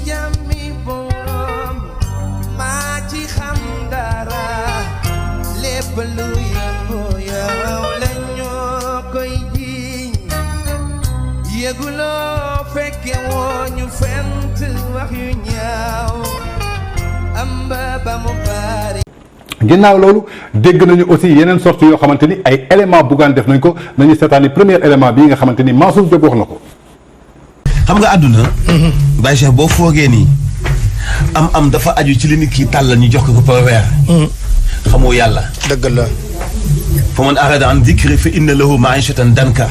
jàmmi borom maa ci xam dara lépp lu yëngu yow la ñoo koy jiiñ yëguloo fekke woo ñu fent wax yu ñaaw am ba mu bari. ginnaaw loolu dégg nañu aussi yeneen sorte yoo xamante ni ay éléments Bougane def nañ ko nañu seetaani premier élément bii nga xamante ni Mansour Diop wax na ko. xam nga àdduna. Baye Cheikh boo foogee nii am dafa aju ci li nit kii tàll ñu jox ko par weer. xamoo yàlla. dëgg la. fa man arada an dikri fa inna lahu ma'ishatan danka.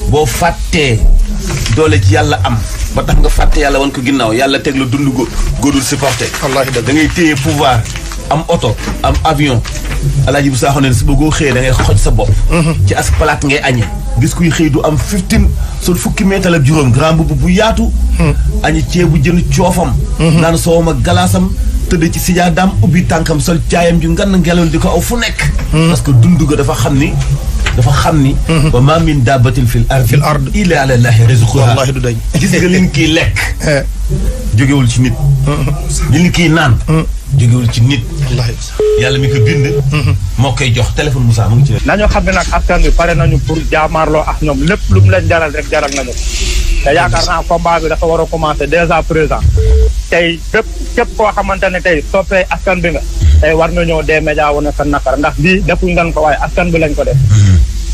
boo fàttee doole ci yàlla am ba tax nga fàtte yàlla wan ko ginnaaw yàlla teg la dund góodul supporté. wallaahi dëgg da ngay téye pouvoir. am oto am avion alaaji bu saaxoon ne su bëggoo xëyee da ngay xoj sa bopp ci as palaat ngay añe gis kuy xëy du am 15 sol fukki meetal ak juróom grand boubou bu yaatu añi ceebu jën coofam naan soowam ak galaasam tëdd ci sijaadaam ubbi tànkam sol caayam ju ngan ngelaw di ko aw fu nekk parce que dund ga dafa xam ni wa ma min dabbatin fil ard illa ala llahi rizquha wallaahi du dañ gis nga liñ kii lekk jógewul ci nit liñ kii naan jógewul ci nit. wallaahi yàlla mi ko bind. moo koy jox téléphone Moussa mu ngi ci. nañoo xam ne nag askan bi pare nañu pour jaamaarloo ak ñoom lépp lu mu leen jaral rek jaral nañu ko te yaakaar naa combat bi dafa war a commencer dès à présent tey képp koo xamante ne tey soppee askan bi nga tey war nga ñëw des médias wane sa nakar ndax bii defuñ ngeen ko waaye askan bi lañ ko def.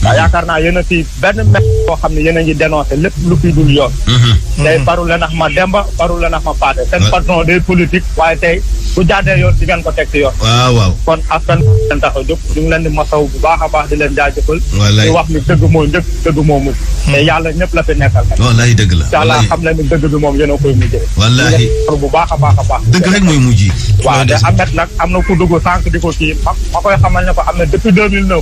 waaw yaakaar naa yéen a fi benn métti boo xam ne yéen a ngi dénoncé lépp lu fi dul yoon. tey faru la nax ma Demba faru la nax ma Paate. seen patron des politique waaye tey bu jàddee yoon di ngeen ko teg ci yoon. waaw. kon askan bi leen tax a jóg ñu ngi leen di masaw bu baax a baax di leen jaajëfal. wallaay di wax ni dëgg mooy njëkk dëgg moo mujj. te yàlla ñëpp la fi nekkal. wallaay dëgg la. incha allah xam leen ni dëgg bi moom yéen a koy mujjee. wallaahi bu baax a baax a baax. dëgg rek mooy mujj. waaw te Ahmed nag am na ku dugg sànq di ko kii ma koy xamal ne ko am na depuis 2009.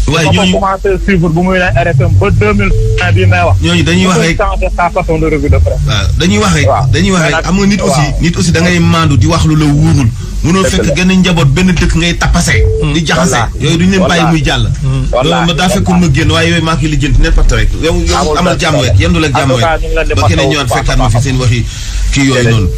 waaye ñooñu commencé suivre bu muy ne RFM ba 2020 bii may wax. ñooñu dañuy wax rek changer sa façon de revue de presse. waaw dañuy wax rek am nga nit aussi da ngay maandu di wax lu la wuurul. mënoo fekk gën a njaboot benn dëkk ngay tappase. di jaxase yooyu duñu leen bàyyi muy jàll. loolu ma daa fekkul ma génn waaye yooyu maa ngi lijjanti n'importe rek yow amal jàmm rek yendul ak jàmm rek ba keneen ñëwaat fekkaat ma fi seen waxi kii yooyu noonu.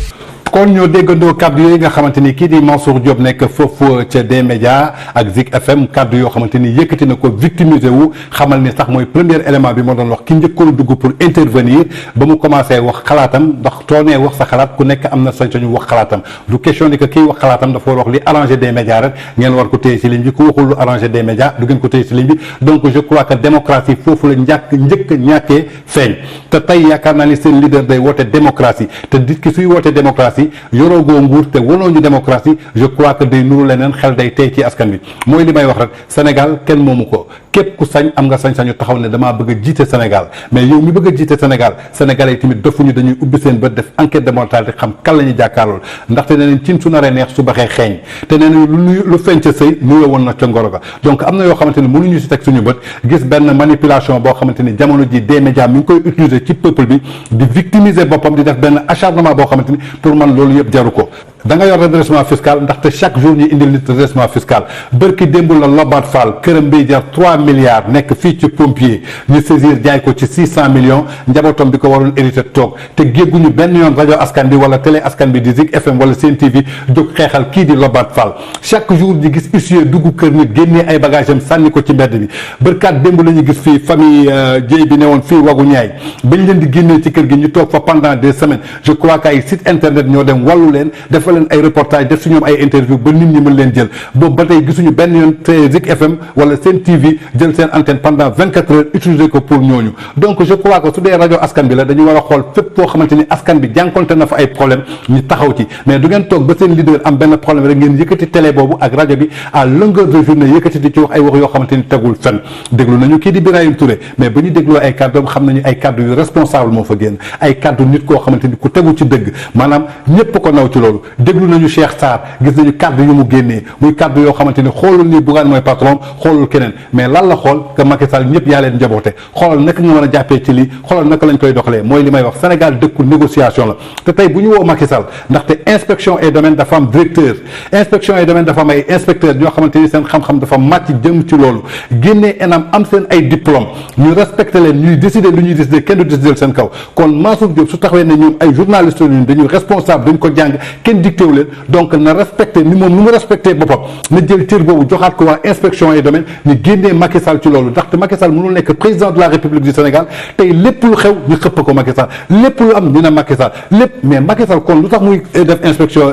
kon ñoo déggandoo kaddu yooyu nga xamante ni kii di Mansour Diop nekk foofu ca D-Média ak Zik FM kaddu yoo xamante ni yëkkati na ko victimisé wu xamal ni sax mooy premier élément bi moo doon wax ki njëkkoon dugg pour intervenir ba mu commencé wax xalaatam ndax toonee wax sa xalaat ku nekk am na sañ-sañu wax xalaatam du question ni que kii wax xalaatam dafa war wax li arrangé D-Média rek ngeen war ko téye si ligne bi ku waxul lu arrangé D-Média du ngeen ko téye si ligne bi donc je crois que démocratie foofu la njëkk ñàkkee feeñ te tey yaakaar naa ni seen leader day woote démocratie te nit ki suy woote démocratie yorogoo nguur te wanoo ñu démocratie je crois que day nuru leneen xel day tey ci askan bi mooy li may wax rek Sénégal kenn moomu ko képp ku sañ am nga sañ-sañu taxaw ne damaa bëgg a jiite Sénégal mais yow mi bëgg a jiite Sénégal sénégalais yi tamit dofuñu dañuy ubbi seen bët def enquête de mortalité xam kan la ñuy jàkkaarlool ndaxte nee nañ cin su naree neex su baxee xeeñ te nee nañ lu feeñ ca sëy nu la woon na ca ngoro ga donc am na yoo xamante ni mënuñu si teg suñu bët gis benn manipulation boo xamante ni jamono ji D-Média mi ngi koy utiliser ci peuple bi di victimiser boppam di def benn acharnement boo xamante ni pour man loolu yëpp jaru ko da nga yor redressement fiscal ndaxte chaque jour ñu indil nit redressement fiscal bërki démb la Lobatt Fall këram bi jar 3 milliards nekk fii ci pompier ñu saisir jaay ko ci 600 millions njabootam bi ko waroon hérité toog te gégguñu benn yoon rajo askan bi wala télé askan bi di Zik FM wala Sen TV jóg xeexal kii di Lobatt Fall chaque jour ñu gis huissier dugg kër nit génnee ay bagages am sànni ko ci mbedd bi bërkaat démb la ñu gis fii famille Dieye bi ne woon fii wagu ñaay bañ leen di génnee ci kër gi ñu toog fa pendant des semaines je crois que ay site internet ñoo dem wàllu leen defal leen ay reportage def si ñoom ay interview ba nit ñi mën leen jël boobu ba tey gisuñu benn yoon te Zik FM wala Sen TV jël seen antenne pendant 24 heures utiliser ko pour ñooñu donc je crois que su dee rajo askan bi la dañu war a xool fépp foo xamante ni askan bi jànkonte na fa ay problème ñu taxaw ci mais du ngeen toog ba seen leader am benn problème rek ngeen yëkkati télé boobu ak rajo bi à longueur de journée yëkkati di ci wax ay wax yoo xamante ni tegul fenn déglu nañu kii di Birahim Touré mais ba ñu dégloo ay kàddoom xam nañu ay kàddu yu responsable moo fa génn ay kàddu nit koo xamante ni ku tegu ci dëgg maanaam ñëpp ko naw ci loolu déglu nañu Cheikh Sarr gis nañu kàddu yu mu génnee muy kàddu yoo xamante ni xoolul ni Bougane mooy patron xoolul keneen mais lan la xool que Macky Sall ñëpp yaa leen njaboote xoolal naka nga mën a jàppee ci lii xoolal naka lañ koy doxalee mooy li may wax Sénégal dëkku négociation la te tey bu ñu woo Macky Sall ndaxte inspection et domaine dafa am directeur inspection et domaine dafa am ay inspecteur ñoo xamante ni seen xam-xam dafa màcc jëm ci loolu génnee ENAM am seen ay diplôme ñu respecté leen ñuy décider lu ñuy décider kenn du décider seen kaw kon Mansour Diop su taxawee ne ñoom ay journalistes yu dañuy responsable dañ ko jàng kenn dicté wu leen donc na respecté ni moom nu mu respecté boppam na jël cër boobu joxaat ko waa inspection et domaine ñu génnee Macky Sall ci loolu ndaxte Macky Sall mënul nekk président de la République du Sénégal tey lépp lu xew ñu xëpp ko Macky Sall lépp lu am dina Macky Sall lépp mais Macky Sall kon lu tax muy def inspection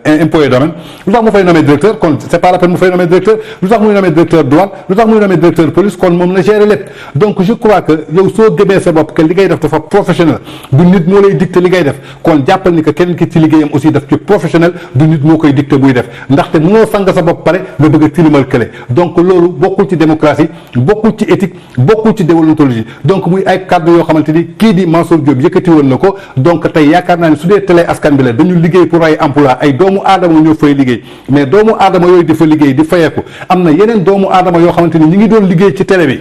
impôt et domaine lu tax mu fay nommer directeur kon c'est pas la peine mu fay nommer directeur lu tax muy nommer directeur douane lu tax muy nommer directeur police kon moom na gérer lépp donc je crois que yow soo gëmee sa bopp que li ngay def dafa professionnel du nit moo lay dicté li ngay def kon jàppal ni que keneen ki ci liggéeyam aussi daf ci professionnel du nit moo koy dicté buy def ndaxte mënoo sang sa bopp pare nga bëgg a tilimal kële donc loolu bokkul ci démocratie bokkul ci éthique bokkul ci déontologie donc muy ay kàddu yoo xamante ni kii di Mansour Diop yëkkati woon na ko donc tey yaakaar naa ne su dee télé askan bi la dañu liggéey pour ay emploi ay doomu aadama ñoo fay liggéey mais doomu aadama yooyu di fa liggéey di fayeeku am na yeneen doomu aadama yoo xamante ni ñi ngi doon liggéey ci télé bi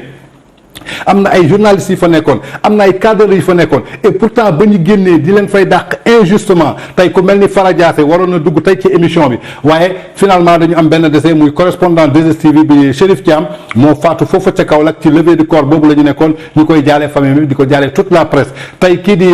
am na ay journalistes yi fa nekkoon am na ay cadres yi fa nekkoon et pourtant ba ñu génnee di leen fay dàq injustement tey ku mel ni Fara Diassé waroon na dugg tey ci émission bi waaye finalement dañu am benn décès muy correspondant 2STV bi Chérif Thiam moo faatu foofa ca Kaolack ci levée du corps boobu la ñu nekkoon ñu koy jaalee famille bi di ko jaalee toute la presse tey kii di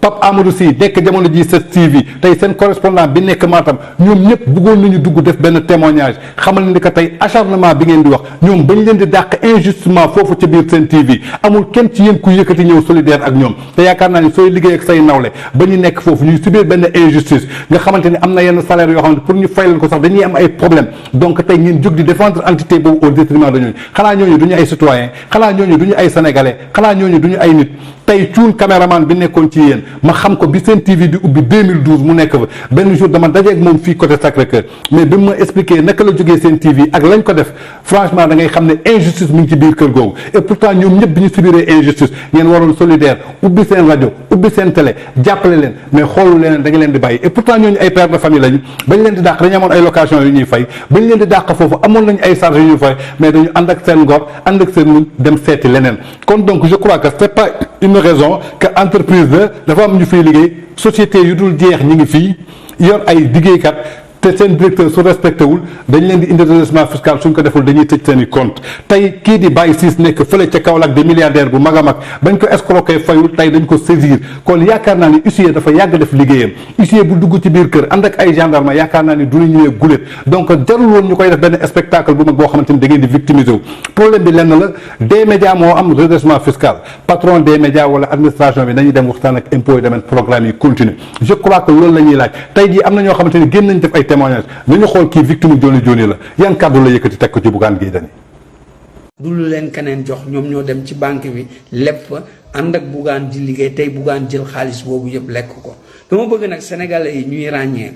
Pape Amadou Sy nekk jamono ji 7TV tey seen correspondant bi nekk Matam ñoom ñëpp bëggoon nañu dugg def benn témoignage xamal ni que tey acharnement bi ngeen di wax ñoom bañ leen di dàq injustement foofu ci biir seen TV amul kenn ci yéen ku yëkkati ñëw solidaire ak ñoom te yaakaar naa ni sooy liggéey ak say nawle ba ñu nekk foofu ñuy subir benn injustice nga xamante ni am na yenn salaire yoo xamante pour ñu fay leen ko sax dañuy am ay problème donc tey ngeen jóg di défendre entité boobu au détriment de ñooñu xanaa ñooñu du ñu ay citoyen xanaa ñooñu du ñu ay sénégalais xanaa ñooñu du ñu ay nit tey cuun caméraman bi nekkoon ci yéen ma xam ko bi seen TV di ubbi 2012 mu nekk fa benn jour dama dajeeg moom fii côté Sacré-Cœur mais bi ma expliqué naka la jógee seen TV ak lañ ko def franchement da ngay xam ne injustice mu ngi ci biir kër googu et pourtant ñoom ñëpp bi ñu subiree injustice ngeen waroon solidaire ubbi seen rajo ubbi seen télé jàppale leen mais xoolu leen da nga leen di bàyyi et pourtant ñooñu ay père de famille lañu bañ leen di dàq dañu amoon ay location yu ñuy fay bañ leen di dàq foofu amoon nañu ay charges yu ñuy fay mais dañu ànd ak seen ngor ànd ak seen muñ dem seeti leneen kon donc je crois que c'est pas une raison que entreprise la dafa am ñu fiy liggéey société yu dul jeex ñi ngi fii yor ay liggéeykat te seen directeur su respecté wul dañ leen di indi redressement fiscal suñ ko deful dañuy tëj seen i compte tey kii di Baye Ciss nekk fële ca Kaolack di milliardaire bu mag a mag bañ ko escroquer fayul tey dañ ko saisir kon yaakaar naa ni huissier dafa yàgg def liggéeyam huissier bu dugg ci biir kër ànd ak ay gendarme yaakaar naa ni du ñu ñëwee gulet donc jarul woon ñu koy def benn spectacle bu mag boo xamante ni da ngeen di victimiser wu problème bi lenn la des médias moo am redressement fiscal patron des médias wala administration bi nañuy dem waxtaan ak impôt yi demeen programme yi continue je crois que loolu la ñuy laaj tey jii am na ñoo xamante ni génn nañ def ay témoignage nañu xool kii victime Johnny Johnny la yan kàddu la yëkkati teg ko ci Bougane Gueye Dany du lu leen keneen jox ñoom ñoo dem ci banque bi lépp ànd ak Bougane di liggéey tey Bougane jël xaalis boobu yëpp lekk ko dama bëgg nag sénégalais yi ñuy ràññee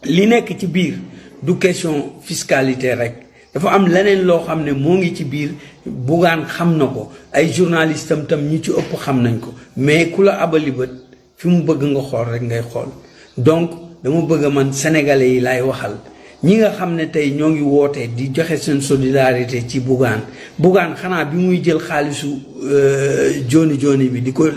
li nekk ci biir du question fiscalité rek dafa am leneen loo xam ne moo ngi ci biir Bougane xam na ko ay journalistam tam ñi ci ëpp xam nañ ko mais ku la abali bët fi mu bëgg nga xool rek ngay xool donc dama bëgg man sénégalais yi laay waxal ñi nga xam ne tey ñoo ngi woote di joxe seen solidarité ci Bougane xanaa bi muy jël xaalisu Johnny bi di ko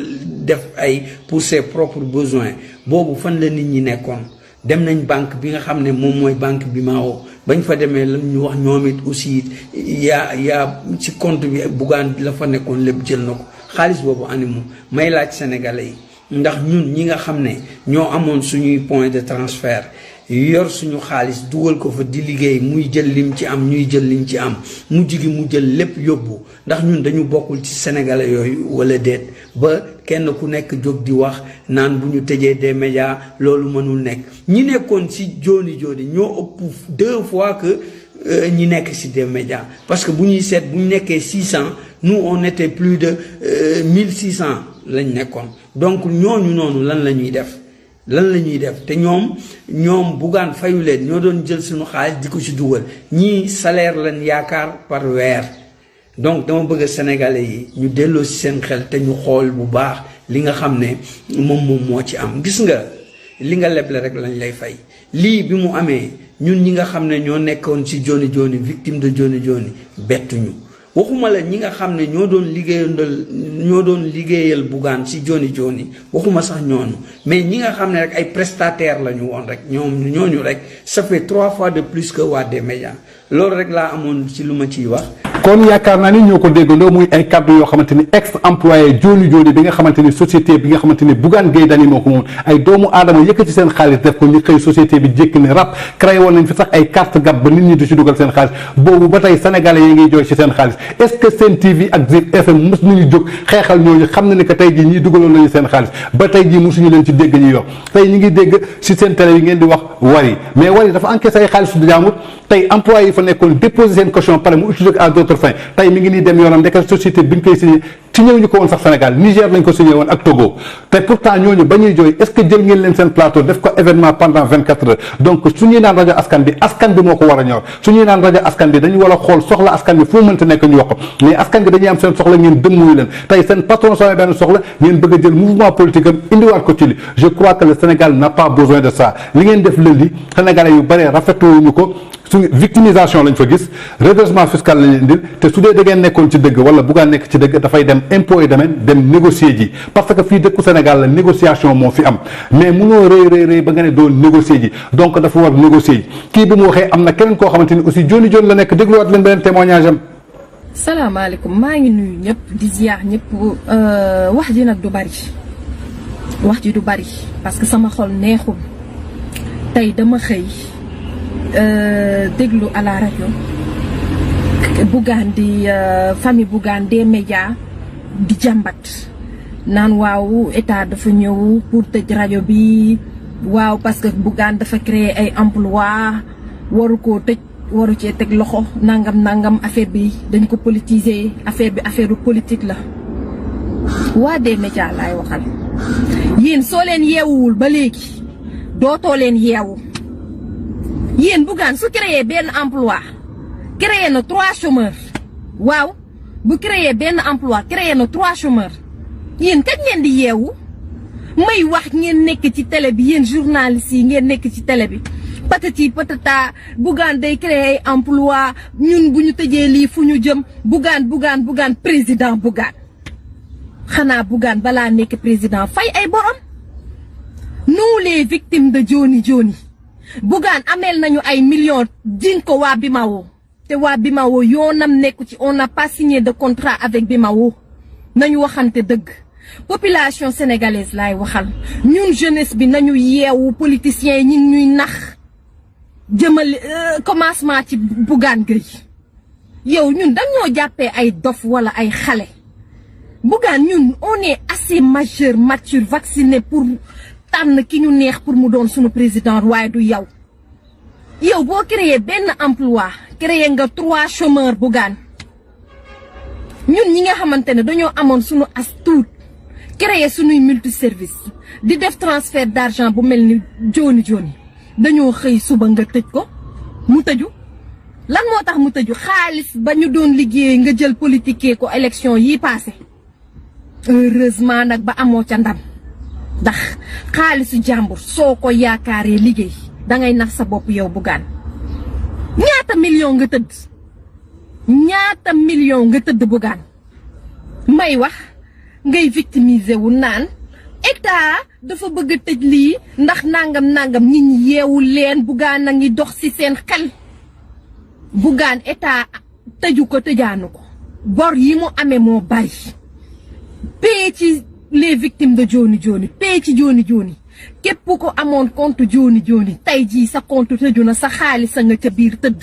def ay pour ses propres besoins boobu fan la nit ñi nekkoon dem nañ banque bi nga xam ne moom mooy banque bi Mao bañ fa demee lan ñu wax ñoom it aussi yaa ci compte bi Bougane la fa nekkoon lépp jël na ko xaalis boobu animu may laaj sénégalais yi ndax ñun ñi nga xam ne ñoo amoon suñuy point de transfert yor suñu xaalis dugal ko fa di liggéey muy jël lim ci am ñuy jël lim ci am mujj gi mu jël lépp yóbbu ndax ñun dañu bokkul ci sénégalais yooyu wala déet ba kenn ku nekk jóg di wax naan bu ñu tëjee des médias loolu mënul nekk ñi nekkoon ci Johnny ñoo ëpp 2 fois que ñi nekk ci des médias parce que bu ñuy seet bu ñu nekkee 600 nous on était plus de 1600 lañ nekkoon donc ñooñu noonu lan la ñuy def te ñoom Bougane fayu leen ñoo doon jël suñu xaalis di ko ci dugal ñii salaire lañ yaakaar par weer donc dama bëgg sénégalais yi ñu delloo ci seen xel te ñu xool bu baax li nga xam ne moom moo ci am gis nga li nga leble rek lañ lay fay lii bi mu amee ñun ñi nga xam ne ñoo nekkoon ci Joni Joni victime de Joni Joni bettuñu waxuma la ñi nga xam ne ñoo doon liggéeyal Bougane ci Joni Joni waxuma sax ñooñu mais ñi nga xam ne rek ay prestataires la ñu woon rek ñooñu rek ça fait 3 fois de plus que waa des médias loolu rek laa amoon ci lu ma ciy wax. kon yaakaar naa ni ñoo ko déggandoo muy ay kàddu yoo xamante ni ex employé Joni Joni bi nga xamante ni société bi nga xamante ni Bougane Gueye Dany moo ko moom ay doomu aadama yëkkati seen xaalis def ko ñu xëy société bi jékki ne rap créé woon nañ fi sax ay carte gab ba nit ñi di ci dugal seen xaalis boobu ba tey sénégalais yi ngi jooy ci seen xaalis est-ce que Sen TV ak Zik FM mos nañu jóg xeexal ñooñu xam na ni que tey jii ñii dugaloon nañu seen xaalis ba tey jii mosuñu leen ci dégg ñu yor tey ñi ngi dégg ci seen télé yi ngeen di wax Wari mais Wari dafa encaissé ay xaalis du jaamut tey employé yi fa nekkoon déposé seen caution pare mu utilisé à d'autres fins tey mi ngi nii dem yoonam ndeke société bi ñu koy signé signé wuñu ko woon sax Sénégal Niger lañ ko signé woon ak Togo te pourtant ñooñu ba ñuy jooy est-ce que jël ngeen leen seen plateau def ko événement pendant 24 heures donc su ñuy naan rajo askan bi moo ko war a ñor su ñuy naan rajo askan bi dañu war a xool soxla askan bi fu mu mënta nekk ñu wax ko mais askan bi dañuy am seen soxla ngeen dëmmuyu leen tey seen patron soo benn soxla ngeen bëgg a jël mouvement politique am indiwaat ko ci li je crois que le Sénégal n'a pas besoin de ça li ngeen def lundi sénégalais yu bare rafetluwuñu ko su victimisation lañ fa gis redressement fiscal lañ indil te su dee da ngeen nekkoon ci dëgg wala Bougane nekk ci dëgg dafay dem impôt et domaine dem négocier ji parce que fii dëkku Sénégal la négociation moo fi am mais munoo rëy ba nga ne doo négocier ji donc dafa war négocier ji kii bi mu waxee am na keneen koo xamante ni aussi Joni Joni la nekk dégluwaat leen beneen témoignage am. salaamaaleykum maa ngi nuyu ñëpp di ziar ñëpp wax ji nag du bari wax ji du bari parce que sama xol neexul tey dama xëy. déglu à la rajo Bougane di famille Bougane des médias di jàmbat naan waaw état dafa ñëw pour tëj rajo bi waaw parce que Bougane dafa créer ay emploi waru koo tëj waru cee teg loxo nangam affaire bi dañ ko politiser affaire bi affaire politique la waa des médias laay waxal yéen soo leen yeewuwul ba léegi dootoo leen yeewu yéen Bougane su créé benn emploi créé na 3 chômeurs waaw bu créé benn emploi créé na 3 chômeurs yéen kañ ngeen di yeewu may wax ngeen nekk ci télé bi yéen journalistes yi ngeen nekk ci télé bi patati patata Bougane day créé emploi ñun bu ñu tëjee lii fu ñu jëm Bougane président Bougane xanaa Bougane balaa nekk président fay ay borom nous les victimes de Joni Joni Bougane ameel nañu ay millions jiñ ko waa Bimawo te waa Bimawo yoonam nekku ci on n'a pas signé de contrat avec Bimawo nañu waxante dëgg population sénégalaise laay waxal ñun jeunesse bi nañu yeewu politiciens yi ñu ñuy nax jëmal commencement ci Bougane Gueye yow ñun dañoo jàppee ay dof wala ay xale Bougane ñun on est assez majeur mature vacciné pour tànn ki ñu neex pour mu doon suñu président waaye du yow boo créé benn emploi créé nga 3 chômeurs Bougane ñun ñi nga xamante ne dañoo amoon suñu as tuut créé suñuy multiservice di def transfert d'argent bu mel ni Joni Joni dañoo xëy suba nga tëj ko mu tëju lan moo tax mu tëju xaalis ba ñu doon liggéey nga jël politique ko élection yi passé heureusement nag ba amoo ca ndam ndax xaalisu jàmbur soo ko yaakaaree liggéey dangay nax sa bopp yow Bougane ñaata million nga tëdd Bougane may wax ngay victimiser wu naan état dafa bëgg a tëj lii ndax nangam nit ñi yeewu leen Bougane a ngi dox ci seen xel Bougane état tëju ko tëjaanu ko bor yi mu amee moo bari pay ci les victimes de Joni Joni pay ci Joni Joni képp ko amoon compte Joni Joni tey jii sa compte tëju na sa xaalis a nga ca biir tëdd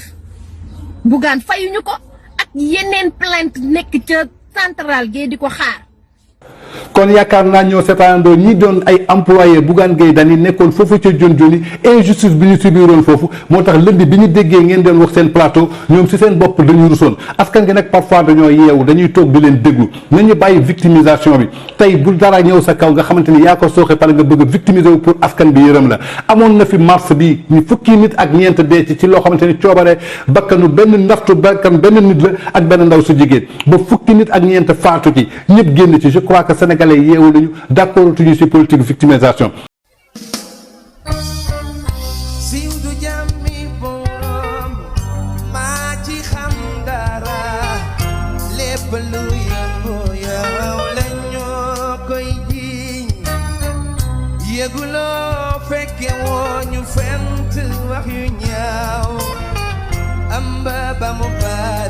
Bougane fayuñu ko ak yeneen plainte nekk ca central gee di ko xaar kon yaakaar naa ñoo seetaandoo ñi doon ay employé Bougane Gueye Dany nekkoon foofu ca Joni Joni injustice bi ñu subiroon foofu moo tax lënd bi ñu déggee ngeen doon wax seen plateau ñoom si seen bopp dañu rusoon askan gi nag parfois dañoo yeewu dañuy toog di leen déglu nañu bàyyi victimisation bi tey bu dara ñëw sa kaw nga xamante ni yaa ko sooxe pare nga bëgg a victimiser wu pour askan bi yërëm la amoon na fi mars bi ñu fukki nit ak ñeent dee ci loo xamante ni coobare bakkanu benn naftu bakkan benn nit la ak benn ndaw su jigéen ba fukki nit ak ñeent faatu ci ñëpp génn ci je crois que sénégalais yeewu nañu d'accord tuñu ci politique victimisation. Si lu yëngu yow la ñoo koy jiiñ yëguloo fekke woo ñu fent wax yu ñaaw amba ba mu bari